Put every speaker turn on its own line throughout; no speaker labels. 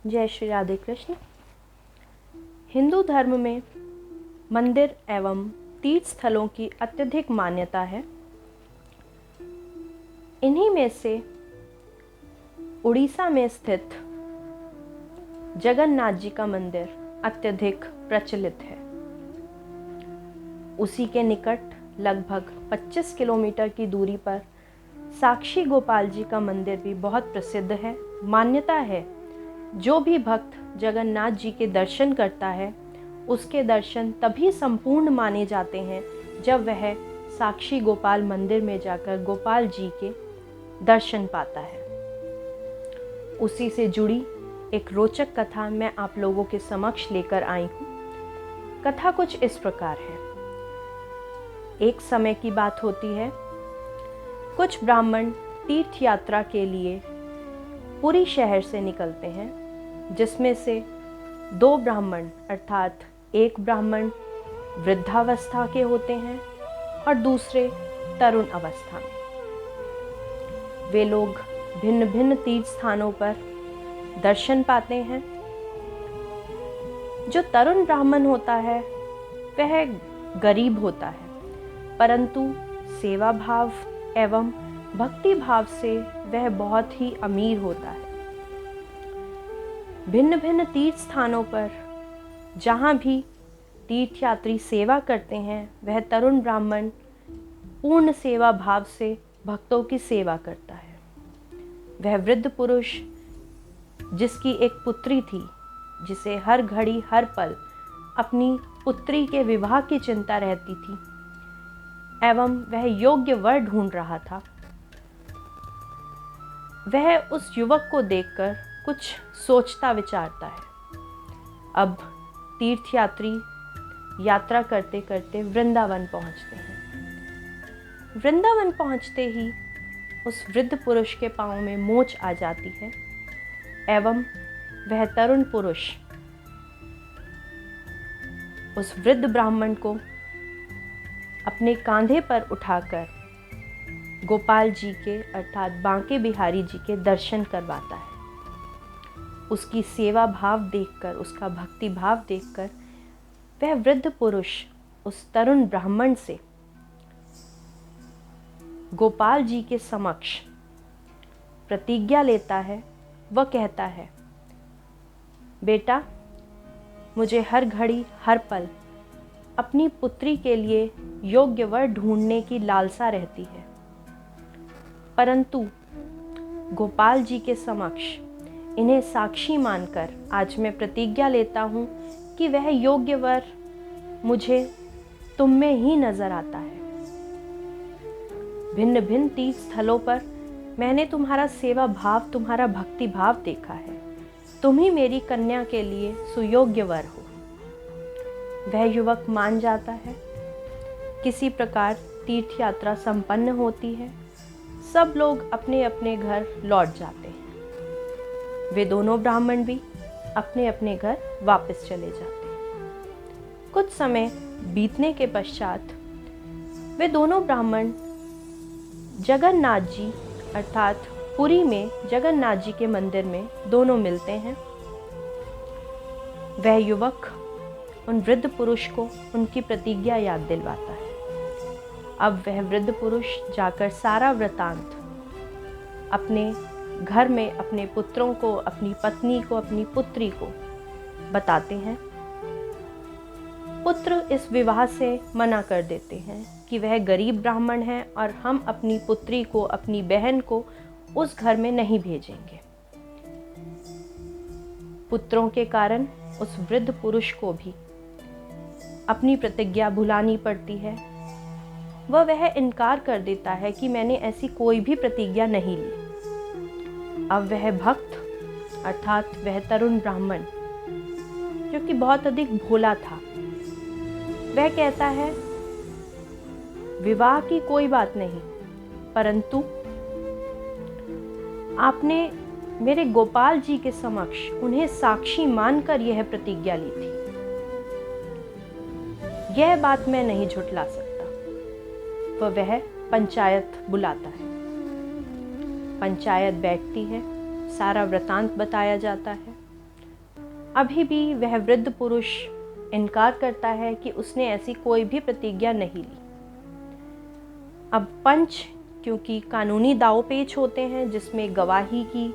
जय श्री राधे कृष्ण। हिंदू धर्म में मंदिर एवं तीर्थ स्थलों की अत्यधिक मान्यता है। इन्हीं में से उड़ीसा में स्थित जगन्नाथ जी का मंदिर अत्यधिक प्रचलित है। उसी के निकट लगभग 25 किलोमीटर की दूरी पर साक्षी गोपाल जी का मंदिर भी बहुत प्रसिद्ध है। मान्यता है जो भी भक्त जगन्नाथ जी के दर्शन करता है उसके दर्शन तभी संपूर्ण माने जाते हैं जब वह साक्षी गोपाल मंदिर में जाकर गोपाल जी के दर्शन पाता है। उसी से जुड़ी एक रोचक कथा मैं आप लोगों के समक्ष लेकर आई हूँ। कथा कुछ इस प्रकार है। एक समय की बात होती है, कुछ ब्राह्मण तीर्थ यात्रा के लिए पुरी शहर से निकलते हैं, जिसमें से 2 ब्राह्मण अर्थात एक ब्राह्मण वृद्धावस्था के होते हैं और दूसरे तरुण अवस्था में। वे लोग भिन्न भिन्न तीर्थ स्थानों पर दर्शन पाते हैं। जो तरुण ब्राह्मण होता है वह गरीब होता है, परंतु सेवा भाव एवं भक्ति भाव से वह बहुत ही अमीर होता है। भिन्न भिन्न तीर्थ स्थानों पर जहाँ भी तीर्थयात्री सेवा करते हैं वह तरुण ब्राह्मण पूर्ण सेवा भाव से भक्तों की सेवा करता है। वह वृद्ध पुरुष जिसकी एक पुत्री थी, जिसे हर घड़ी हर पल अपनी पुत्री के विवाह की चिंता रहती थी एवं वह योग्य वर ढूंढ रहा था, वह उस युवक को देखकर कुछ सोचता विचारता है। अब तीर्थयात्री यात्रा करते करते वृंदावन पहुंचते हैं। वृंदावन पहुंचते ही उस वृद्ध पुरुष के पांव में मोच आ जाती है एवं वह तरुण पुरुष उस वृद्ध ब्राह्मण को अपने कांधे पर उठाकर गोपाल जी के अर्थात बांके बिहारी जी के दर्शन करवाता है। उसकी सेवा भाव देखकर, उसका भक्ति भाव देखकर वह वृद्ध पुरुष उस तरुण ब्राह्मण से गोपाल जी के समक्ष प्रतिज्ञा लेता है। वह कहता है, बेटा, मुझे हर घड़ी हर पल अपनी पुत्री के लिए योग्य वर ढूंढने की लालसा रहती है, परंतु गोपाल जी के समक्ष इन्हें साक्षी मानकर आज मैं प्रतिज्ञा लेता हूँ कि वह योग्य वर मुझे तुम में ही नजर आता है। भिन्न भिन्न तीर्थ स्थलों पर मैंने तुम्हारा सेवा भाव, तुम्हारा भक्ति भाव देखा है। तुम ही मेरी कन्या के लिए सुयोग्य वर हो। वह युवक मान जाता है। किसी प्रकार तीर्थ यात्रा संपन्न होती है। सब लोग अपने अपने घर लौट जाते हैं। वे दोनों ब्राह्मण भी अपने अपने घर वापस चले जाते हैं। कुछ समय बीतने के पश्चात वे दोनों ब्राह्मण जगन्नाथ जी अर्थात पुरी में जगन्नाथ जी के मंदिर में दोनों मिलते हैं। वह युवक उन वृद्ध पुरुष को उनकी प्रतिज्ञा याद दिलवाता है। अब वह वृद्ध पुरुष जाकर सारा वृतांत अपने घर में अपने पुत्रों को, अपनी पत्नी को, अपनी पुत्री को बताते हैं। पुत्र इस विवाह से मना कर देते हैं कि वह गरीब ब्राह्मण है और हम अपनी पुत्री को, अपनी बहन को उस घर में नहीं भेजेंगे। पुत्रों के कारण उस वृद्ध पुरुष को भी अपनी प्रतिज्ञा भुलानी पड़ती है। वह इनकार कर देता है कि मैंने ऐसी कोई भी प्रतिज्ञा नहीं ली। अब वह भक्त अर्थात वह तरुण ब्राह्मण जो कि बहुत अधिक भोला था, वह कहता है, विवाह की कोई बात नहीं, परंतु आपने मेरे गोपाल जी के समक्ष उन्हें साक्षी मानकर यह प्रतिज्ञा ली थी। यह बात मैं नहीं झुठला सकता। वह पंचायत बुलाता है। पंचायत बैठती है, सारा वृतांत बताया जाता है। अभी भी वह वृद्ध पुरुष इनकार करता है कि उसने ऐसी कोई भी प्रतिज्ञा नहीं ली। अब पंच, क्योंकि कानूनी दांव-पेच होते हैं जिसमें गवाही की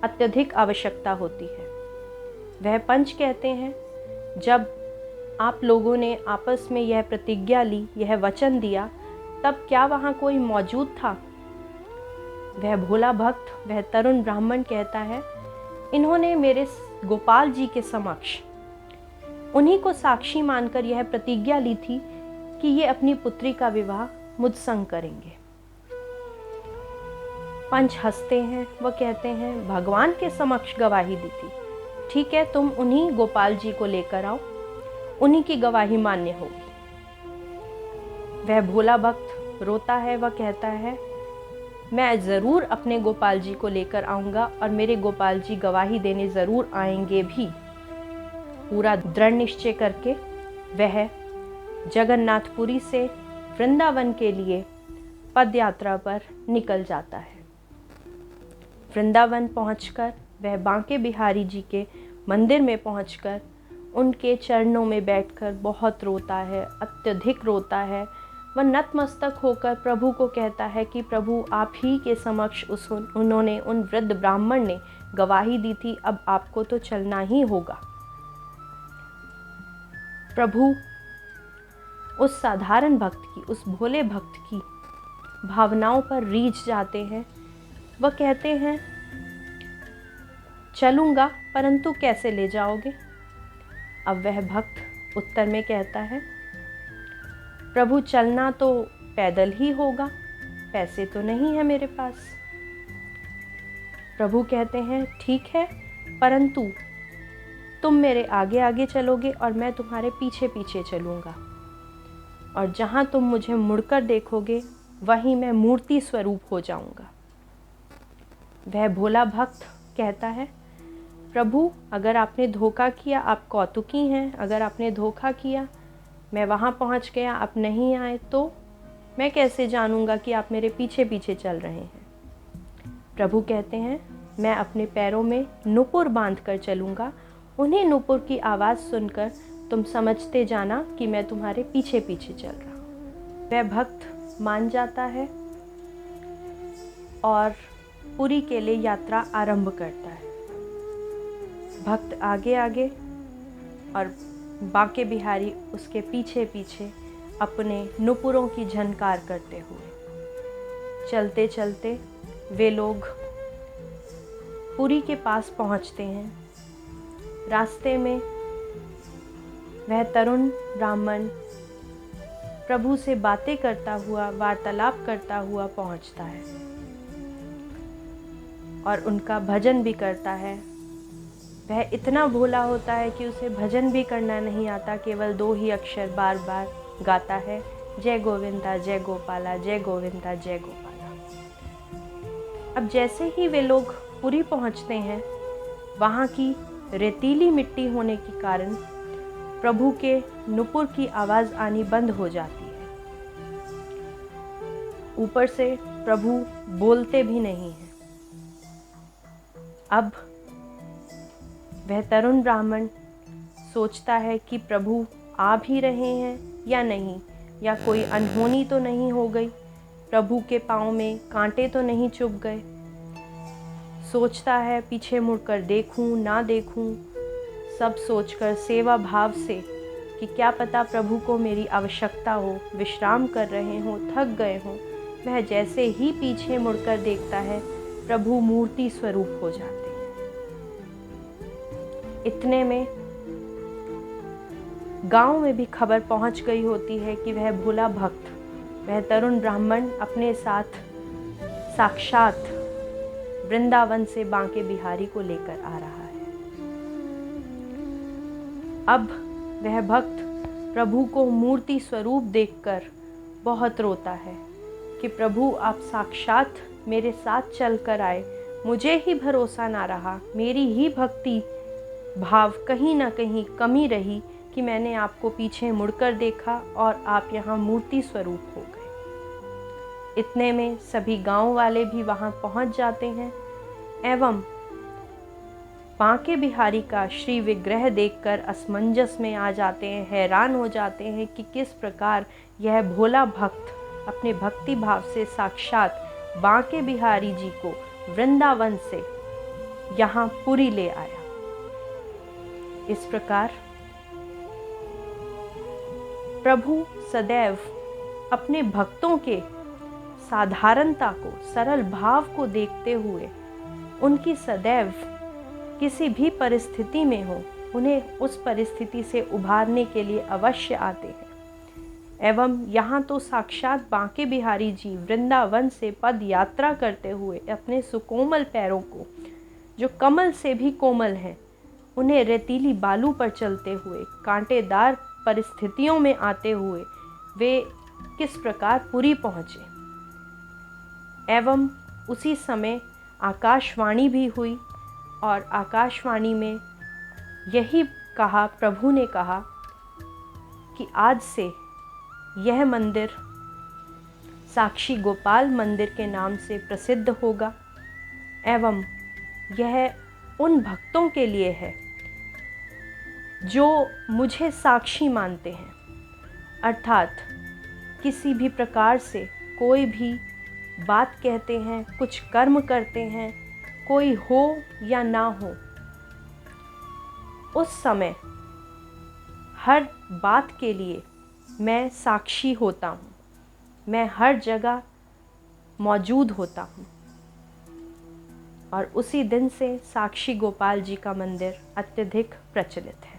अत्यधिक आवश्यकता होती है, वह पंच कहते हैं, जब आप लोगों ने आपस में यह प्रतिज्ञा ली, यह वचन दिया, तब क्या वहाँ कोई मौजूद था? वह भोला भक्त, वह तरुण ब्राह्मण कहता है, इन्होंने मेरे गोपाल जी के समक्ष उन्हीं को साक्षी मानकर यह प्रतिज्ञा ली थी कि ये अपनी पुत्री का विवाह मुझ संग करेंगे। पंच हंसते हैं, वह कहते हैं, भगवान के समक्ष गवाही दी थी। ठीक है, तुम उन्हीं गोपाल जी को लेकर आओ, उन्हीं की गवाही मान्य होगी। वह भोला भक्त रोता है, वह कहता है, मैं ज़रूर अपने गोपाल जी को लेकर आऊँगा और मेरे गोपाल जी गवाही देने ज़रूर आएंगे भी। पूरा दृढ़ निश्चय करके वह जगन्नाथपुरी से वृंदावन के लिए पद यात्रा पर निकल जाता है। वृंदावन पहुंचकर वह बांके बिहारी जी के मंदिर में पहुंचकर उनके चरणों में बैठकर बहुत रोता है, अत्यधिक रोता है। वह नतमस्तक होकर प्रभु को कहता है कि प्रभु, आप ही के समक्ष उन्होंने, उन वृद्ध ब्राह्मण ने गवाही दी थी, अब आपको तो चलना ही होगा। प्रभु उस साधारण भक्त की, उस भोले भक्त की भावनाओं पर रीझ जाते हैं। वह कहते हैं, चलूँगा, परंतु कैसे ले जाओगे? अब वह भक्त उत्तर में कहता है, प्रभु चलना तो पैदल ही होगा, पैसे तो नहीं है मेरे पास। प्रभु कहते हैं, ठीक है, परंतु तुम मेरे आगे आगे चलोगे और मैं तुम्हारे पीछे पीछे चलूँगा, और जहाँ तुम मुझे मुड़कर देखोगे वहीं मैं मूर्ति स्वरूप हो जाऊँगा। वह भोला भक्त कहता है, प्रभु अगर आपने धोखा किया, आप कौतुकी हैं, अगर आपने धोखा किया, मैं वहाँ पहुँच गया, आप नहीं आए, तो मैं कैसे जानूँगा कि आप मेरे पीछे पीछे चल रहे हैं? प्रभु कहते हैं, मैं अपने पैरों में नुपुर बांध कर चलूँगा, उन्हीं नुपुर की आवाज़ सुनकर तुम समझते जाना कि मैं तुम्हारे पीछे पीछे चल रहा हूँ। वह भक्त मान जाता है और पुरी के लिए यात्रा आरंभ करता है। भक्त आगे आगे और बांके बिहारी उसके पीछे पीछे अपने नुपुरों की झनकार करते हुए चलते चलते वे लोग पुरी के पास पहुंचते हैं। रास्ते में वह तरुण ब्राह्मण प्रभु से बातें करता हुआ, वार्तालाप करता हुआ पहुंचता है और उनका भजन भी करता है। वह इतना भोला होता है कि उसे भजन भी करना नहीं आता, केवल 2 ही अक्षर बार बार गाता है, जय गोविंदा जय गोपाला, जय गोविंदा जय गोपाला। अब जैसे ही वे लोग पुरी पहुंचते हैं, वहाँ की रेतीली मिट्टी होने के कारण प्रभु के नुपुर की आवाज़ आनी बंद हो जाती है। ऊपर से प्रभु बोलते भी नहीं हैं। अब वह तरुण ब्राह्मण सोचता है कि प्रभु आ भी रहे हैं या नहीं, या कोई अनहोनी तो नहीं हो गई, प्रभु के पाँव में कांटे तो नहीं चुभ गए। सोचता है पीछे मुड़कर देखूं ना देखूं, सब सोचकर सेवा भाव से कि क्या पता प्रभु को मेरी आवश्यकता हो, विश्राम कर रहे हों, थक गए हों। वह जैसे ही पीछे मुड़कर देखता है, प्रभु मूर्ति स्वरूप हो जाते हैं। इतने में गांव में भी खबर पहुंच गई होती है कि वह भोला भक्त, वह तरुण ब्राह्मण अपने साथ साक्षात वृंदावन से बांके बिहारी को लेकर आ रहा है। अब वह भक्त प्रभु को मूर्ति स्वरूप देखकर बहुत रोता है कि प्रभु आप साक्षात मेरे साथ चल कर आए, मुझे ही भरोसा ना रहा, मेरी ही भक्ति भाव कहीं ना कहीं कमी रही कि मैंने आपको पीछे मुड़कर देखा और आप यहाँ मूर्ति स्वरूप हो गए। इतने में सभी गांव वाले भी वहाँ पहुँच जाते हैं एवं बांके बिहारी का श्री विग्रह देखकर असमंजस में आ जाते हैं, हैरान हो जाते हैं कि किस प्रकार यह भोला भक्त अपने भक्ति भाव से साक्षात बांके बिहारी जी को वृंदावन से यहाँ पुरी ले आया। इस प्रकार प्रभु सदैव अपने भक्तों के साधारणता को, सरल भाव को देखते हुए उनकी सदैव किसी भी परिस्थिति में हो उन्हें उस परिस्थिति से उभारने के लिए अवश्य आते हैं। एवं यहाँ तो साक्षात बांके बिहारी जी वृंदावन से पद यात्रा करते हुए अपने सुकोमल पैरों को, जो कमल से भी कोमल हैं, उन्हें रेतीली बालू पर चलते हुए, कांटेदार परिस्थितियों में आते हुए वे किस प्रकार पुरी पहुँचे। एवं उसी समय आकाशवाणी भी हुई और आकाशवाणी में यही कहा, प्रभु ने कहा कि आज से यह मंदिर साक्षी गोपाल मंदिर के नाम से प्रसिद्ध होगा एवं यह उन भक्तों के लिए है जो मुझे साक्षी मानते हैं, अर्थात किसी भी प्रकार से कोई भी बात कहते हैं, कुछ कर्म करते हैं, कोई हो या ना हो, उस समय हर बात के लिए मैं साक्षी होता हूँ, मैं हर जगह मौजूद होता हूँ। और उसी दिन से साक्षी गोपाल जी का मंदिर अत्यधिक प्रचलित है।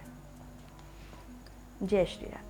जय श्री राम।